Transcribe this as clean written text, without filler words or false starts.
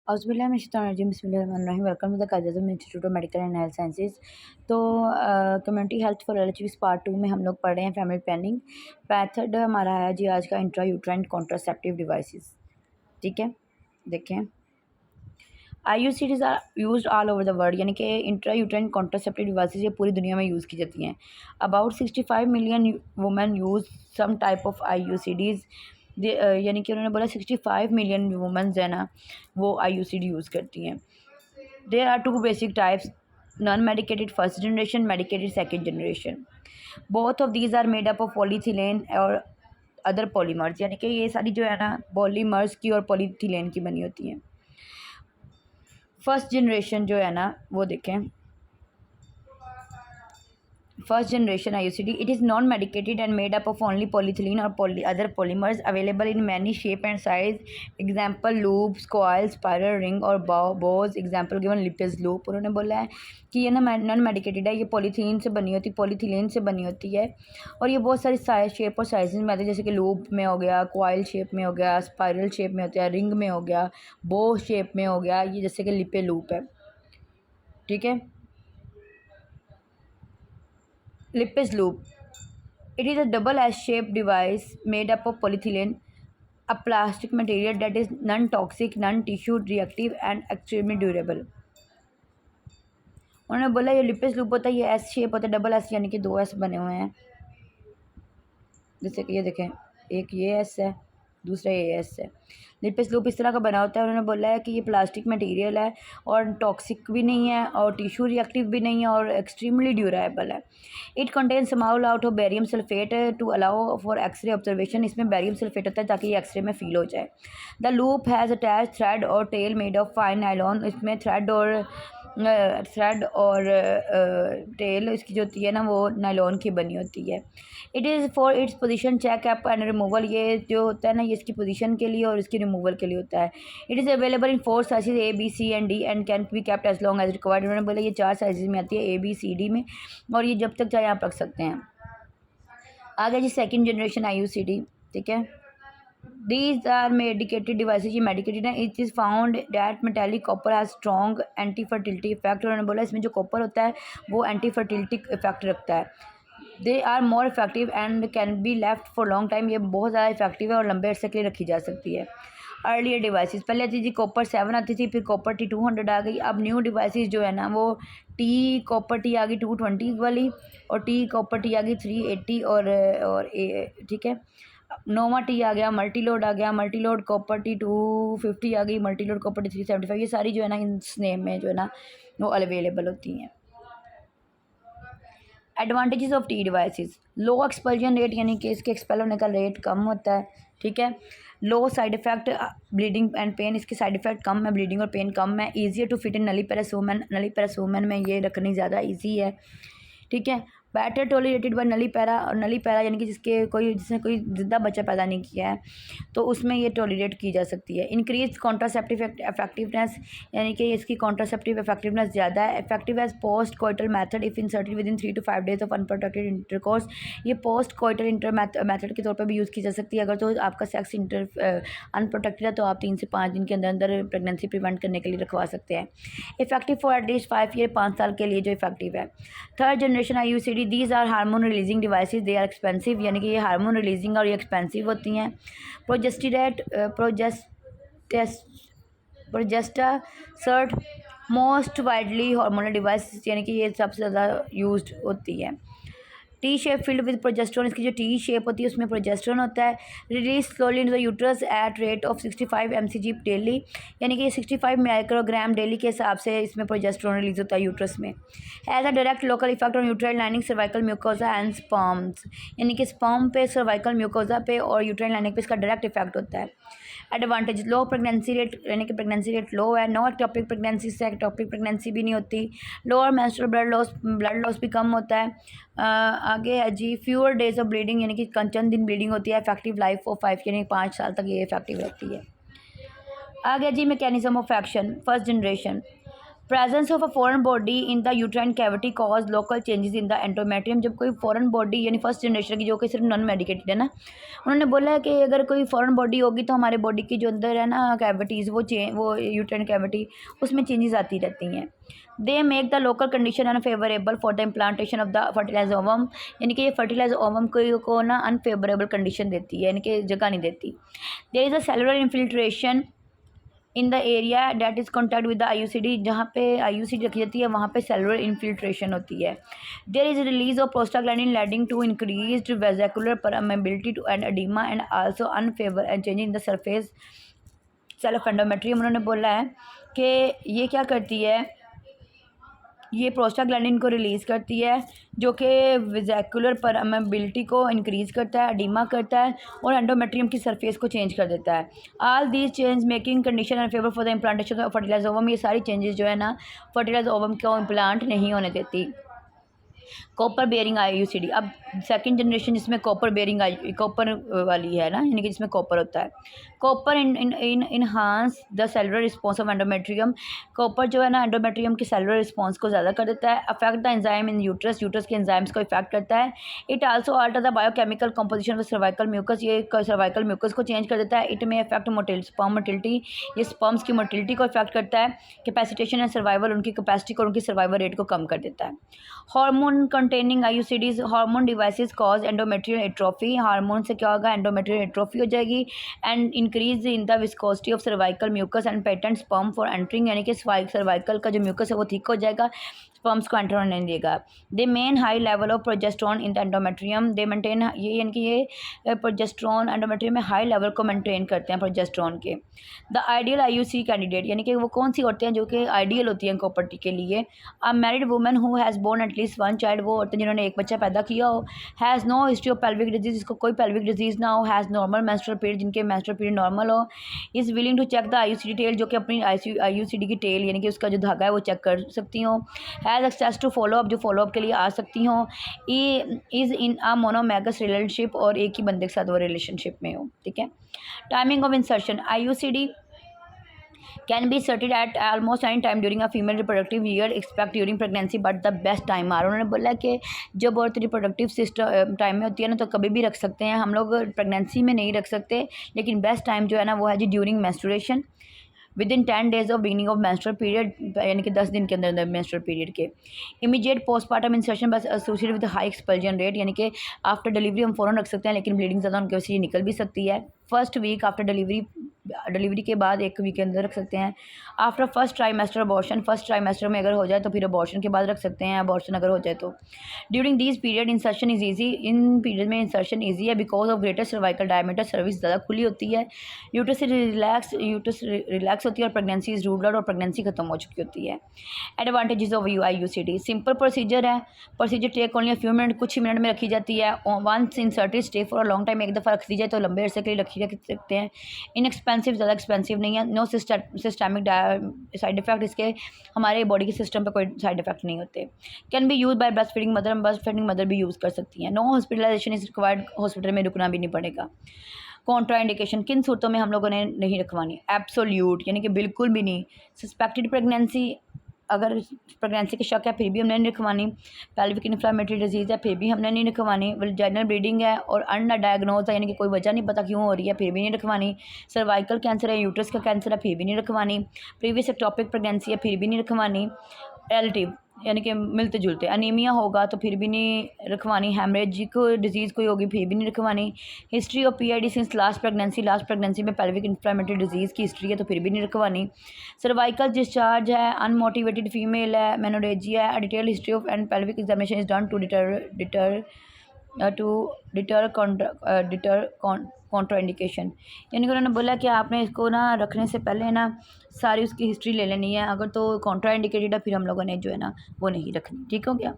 बिस्मिल्लाहिर्रहमानिर्रहीम welcome to the कायदम institute of medical and health sciences. तो community health for LHB part 2 में हम लोग पढ़ रहे हैं फैमिली प्लानिंग। मेथड हमारा है जी आज का इंट्रा यूट्राइन कॉन्ट्रासेप्टिव डिवाइसेस। ठीक है, देखें IUCDs are use all over the world, यानी कि इंट्रा यूट्राइन कॉन्ट्रासेप्टिव डिवाइसेस ये पूरी दुनिया में यूज़ की जाती हैं। About 65 million women use some type of IUCDs। यानी कि उन्होंने बोला 65 मिलियन वुमेन्स है ना वो IUCD यूज़ करती हैं। There are two basic types, non medicated first generation, medicated second generation. Both of these are made up of polyethylene और अदर पॉलीमर्स, यानी कि ये सारी जो है ना पॉलीमर्स की और पॉलीथिलीन की बनी होती हैं। फर्स्ट जनरेशन जो है ना वो देखें, first generation IUCD, it is non-medicated and made up of only polyethylene or other polymers available in many shape and size. Example loops, coils, spiral ring और bows. Example given Lippes loop। उन्होंने बोला है कि ये ना non medicated है, ये polythene से बनी होती, पॉलीथिलीन से बनी होती है और ये बहुत सारी साइज शेप और साइजेज में आती है, जैसे कि लूप में हो गया, कॉयल शेप में हो गया, स्पायरल शेप में होता है, रिंग में हो गया, बो शेप में हो गया, ये जैसे कि लिपे लूप है। ठीक है, Lippes loop. It is a double S-shaped device made up of polyethylene, a plastic material that is non-toxic, non-tissue reactive and extremely durable। उन्होंने बोला ये लिपेस लूप होता है, ये एस शेप होता है, डबल एस यानी कि 2 एस बने हुए हैं। जैसे कि ये देखें, एक ये एस है, दूसरा ये एस है। लिपेस लूप इस तरह का बना होता है। उन्होंने बोला है कि ये प्लास्टिक मटेरियल है और टॉक्सिक भी नहीं है और टिश्यू रिएक्टिव भी नहीं है और एक्सट्रीमली ड्यूरेबल है। It contain small out of barium sulphate to allow for x ray observation. इसमें बेरियम सल्फेट होता है ताकि ये एक्सरे में फील हो जाए। The loop has attach thread और tail made of fine nylon. इसमें थ्रेड और टेल इसकी जो होती है ना वो नायलॉन की बनी होती है। It is for its position check up and removal. ये जो होता है ना ये इसकी पोजीशन के लिए और इसकी रिमूवल के लिए होता है। It is available in 4 sizes A B C and D and can be kept as long as required. उन्होंने बोला ये 4 साइजेज में आती है, A B C D में, और ये जब तक चाहे आप रख सकते हैं। आगे जी सेकेंड जनरेशन IUCD। ठीक है, These are medicated devices, ये medicated है। It is found that metallic copper has strong anti fertility effect। उन्होंने बोला इसमें जो कॉपर होता है वो एंटी फर्टिलिटी इफेक्ट रखता है। They are more effective and can be left for long time. ये बहुत ज़्यादा इफेक्टिव है और लंबे अरसे के लिए रखी जा सकती है। अर्लियर डिवाइसेस, पहले आती थी कॉपर 7 आती थी, फिर कॉपर T200 आ गई। अब न्यू डिवाइसेस जो है ना वो कॉपर टी आ गई 220 वाली और कॉपर टी आ गई 380 और ठीक है, नोवा टी आ गया, मल्टी लोड आ गया, मल्टी लोड कॉपर टी 250 आ गई, मल्टी लोड कॉपर टी 375। ये सारी जो है ना इस नेम में जो है ना वो अवेलेबल होती हैं। Advantages of T devices, low expulsion rate, यानी कि इसके एक्सपेल होने का रेट कम होता है। ठीक है, low side effect, bleeding and pain, इसके साइड इफेक्ट कम है, ब्लीडिंग और पेन कम है। Easier to fit in nulliparous women, nulliparous women में ये रखनी ज़्यादा ईजी है। ठीक है, बेटर टॉलरेटेड बाय नलीपैरा, और नलीपैरा यानी कि जिसने कोई जिंदा बच्चा पैदा नहीं किया है तो उसमें ये टॉलरेट की जा सकती है। इंक्रीज कॉन्ट्रासेप्टिव इफेक्टिवनेस, यानी कि इसकी कॉन्ट्रासेप्टिव इफेक्टिवनेस ज़्यादा है। Effective as post coital method if inserted within 3 to 5 days of unprotected intercourse. ये पोस्ट कोइटल मेथड के तौर पर भी यूज़ की जा सकती है। अगर तो आपका सेक्स अनप्रोटेक्टेड है तो आप 3 से 5 दिन के अंदर अंदर प्रेगनेंसी प्रिवेंट करने के लिए रखवा सकते हैं। इफेक्टिव फॉर एटलीस्ट 5 ईयर, 5 साल के लिए जो इफेक्टिव है। Third generation IUCD, these are hormone releasing devices, they are expensive, यानी कि ये हार्मोन रिलीजिंग और ये एक्सपेंसिव होती हैं। प्रोजेस्टेसर्ट मोस्ट वाइडली हार्मोनल डिवाइस, यानी कि ये सबसे ज़्यादा यूज्ड होती है। T shape filled with progesterone, इसकी जो टी शेप होती है उसमें प्रोजेस्टेरोन होता है। Release slowly in the uterus at rate of 65 mcg daily, यानी कि 65 माइक्रोग्राम डेली के हिसाब से इसमें प्रोजेस्टेरोन रिलीज होता है यूट्रस में। Has a direct local effect on uterine lining, cervical mucosa and sperms, यानी कि स्पर्म पे, सर्वाइकल म्यूकोजा पे और यूट्राइन लाइनिंग पे इसका डायरेक्ट इफेक्ट होता है। एडवांटेज, लो प्रेगनेंसी रेट, यानी कि प्रेगनेंसी रेट लो है। नो एक्टोपिक प्रेगनेंसी, से एक्टोपिक प्रेगनेंसी भी नहीं होती। लोअर मेंस्ट्रुअल ब्लड लॉस भी कम होता है। आगे है जी फ्यूअर डेज ऑफ ब्लीडिंग, यानी कि चंद दिन ब्लीडिंग होती है। इफेक्टिव लाइफ ऑफ 5, यानी 5 साल तक ये इफेक्टिव रहती है। आगे जी mechanism of action, first generation, presence of a foreign body in the uterine cavity cause local changes in the endometrium. जब कोई फॉरेन बॉडी यानी फर्स्ट जनरेशन की जो कि सिर्फ नॉन मेडिकेटेड है ना, उन्होंने बोला है कि अगर कोई फॉरेन बॉडी होगी तो हमारे बॉडी की जो अंदर है ना कैविटीज़ वो यूट्राइन कैविटी उसमें चेंजेस आती रहती हैं। They make the local condition unfavourable for the implantation of the fertilize ovum, यानी कि ये फर्टिलाइज ओवम को ना अनफेवरेबल कंडीशन देती है, यानी कि जगह नहीं देती। There is a cellular infiltration in the area that is contact with the IUCD, जहाँ पे IUCD रखी जाती है वहाँ पे सेलुलर इन्फिल्ट्रेशन होती है। There is release of prostaglandin leading to increased vesicular permeability to and edema and also unfavour and change in the surface cell of endometrium. उन्होंने बोला है कि ये क्या करती है, ये प्रोस्टाग्लैंडिन को रिलीज़ करती है जो कि वेसिकुलर परमेबिलिटी को इंक्रीज़ करता है, एडिमा करता है और एंडोमेट्रियम की सरफेस को चेंज कर देता है। All these change making condition and favour for the implantation of fertilize ovum. ये सारी चेंजेस जो है ना फर्टिलाइज ओवम को इम्प्लांट नहीं होने देती। कॉपर बेयरिंग IUCD, अब सेकंड जनरेशन जिसमें कॉपर वाली है ना, यानी कि जिसमें कॉपर होता है। Copper enhance the cellular response of endometrium. Copper जो है ना एंडोमेट्रियम के सेलुलर रिस्पॉन्स को ज़्यादा कर देता है। Affect the enzyme in uterus के एंजाइम्स को इफेक्ट करता है। It also alter the biochemical composition of cervical mucus, ये सर्वाइकल म्यूकस को चेंज कर देता है। It may affect sperm motility, ये स्पर्म्स की मोटिलिटी को इफेक्ट करता है। कैपेसिटेशन एंड सर्वाइवल, उनकी कैपेसिटी को उनकी सर्वाइवल रेट को कम कर देता है। Hormone containing IUCDs, hormone devices cause endometrial atrophy. Hormone से क्या होगा, एंडोमेट्रियल एट्रोफी हो जाएगी and increase in the viscosity of cervical mucus and patent sperm for entering, यानी कि सर्वाइकल का जो म्यूकस है वो थिक हो जाएगा, स्पर्म्स को एंटर होने नहीं देगा। They main high level of progesterone in the endometrium, they maintain ये, यानी कि ये प्रोजेस्ट्रॉन एंडोमेट्रियम में हाई लेवल को मेंटेन करते हैं प्रोजेस्ट्रॉन के। द आइडियल IUC कैंडिडेट, यानी कि वो कौन सी औरतें हैं जो कि आइडियल होती हैं कॉपर्टी के लिए। A married women who has born at least one child, वो औरतें जिन्होंने एक बच्चा पैदा किया हो। Has no history of pelvic disease, जिसको कोई पेल्विक डिजीज़ ना हो। हैज़ नॉर्मल मेंस्ट्रुअल पीरियड, जिनके मेंस्ट्रुअल पीरियड नॉर्मल हो। Is willing to check the IUCD tail, जो कि अपनी IUCD की टेल यानी कि उसका जो धागा है वो चेक कर सकती हो। हैज़ एक्सेस टू फॉलोअप, जो फॉलोअप के लिए आ सकती हो। इज़ इन अ मोनोमैगस रिलेशनशिप, और एक ही बंदे के साथ वो रिलेशनशिप में हो। ठीक है। Timing of insertion, IUCD can be inserted at almost any time during a female reproductive year except during pregnancy, but the best time are, उन्होंने बोला कि जब औरत रिप्रोडक्टिव सिस्टम टाइम में होती है ना तो कभी भी रख सकते हैं हम लोग, प्रेगनेंसी में नहीं रख सकते, लेकिन बेस्ट टाइम जो है ना वो है जी during menstruation within 10 days of beginning of menstrual period, यानी कि 10 दिन के अंदर अंदर मेंस्ट्रुअल पीरियड के। इमीडिएट पोस्टमार्टम इंसर्शन बस associated with high expulsion rate, यानी कि आफ्टर डिलीवरी हम फ़ौरन रख सकते हैं, लेकिन ब्लीडिंग ज़्यादा उनकी वजह से निकल भी सकती है। फर्स्ट वीक आफ्टर डिलीवरी के बाद 1 वीक के अंदर रख सकते हैं। After first trimester abortion, first trimester में अगर हो जाए तो फिर अबॉर्शन के बाद रख सकते हैं, अबॉर्शन अगर हो जाए तो। During this period insertion is easy, इन पीरियड में इंसर्शन ईजी है because of greater cervical diameter, cervix ज़्यादा खुली होती है, यूट्रस रिलैक्स होती है और प्रेगनेंसी इज रूल्ड आउट और प्रेगनेंसी खत्म हो चुकी होती है। Advantages of IUCD, simple procedure है, procedure take only a few minute, कुछ ही मिनट में रखी जाती है। Once inserted stay for a long time, एक दफ़ा रख दी जाए तो लंबे अरसे के लिए रखी जा सकते हैं। इनएक्सपेंसिव, ज़्यादा एक्सपेंसिव नहीं है। नो सिस्टमिक साइड इफेक्ट, इसके हमारे बॉडी के सिस्टम पर कोई साइड इफेक्ट नहीं होते। Can be use by breast feeding mother, breast feeding mother भी यूज़ कर सकती हैं। No hospitalization is required, hospital में रुकना भी नहीं पड़ेगा। कॉन्ट्रा इंडिकेशन, किन सूरतों में हम लोगों ने नहीं रखवानी, एब्सोल्यूट यानी कि बिल्कुल भी नहीं। सस्पेक्टेड प्रेगनेंसी, अगर प्रेगनेंसी के शक है फिर भी हमने नहीं रखवानी। पेल्विक इन्फ्लामेटरी डिजीज़ है फिर भी हमने नहीं रखवानी। वजाइनल ब्लीडिंग है और अनडायग्नोज है, यानी कि कोई वजह नहीं पता क्यों हो रही है, फिर भी नहीं रखवानी। सर्वाइकल कैंसर है, यूट्रस का कैंसर है, फिर भी नहीं रखवानी। प्रीवियस एक्टोपिक प्रेगनेंसी है, फिर भी नहीं रखवानी। रिलेटिव यानी कि मिलते जुलते, अनीमिया होगा तो फिर भी नहीं रखवानी। हेमरेजिक डिजीज़ कोई होगी फिर भी नहीं रखवानी। History of PID since last pregnancy में पेल्विक इन्फ्लामेटरी डिजीज़ की हिस्ट्री है तो फिर भी नहीं रखवानी। सर्वाइकल डिस्चार्ज है, अनमोटिवेटेड फीमेल है, मेनोरेजिया है, detail history of and pelvic examination is done to deter contraindication, यानी कि उन्होंने बोला कि आपने इसको ना रखने से पहले ना सारी उसकी हिस्ट्री ले लेनी है, अगर तो कॉन्ट्राइंडिकेटेड है फिर हम लोगों ने जो है ना वो नहीं रखनी। ठीक हो गया।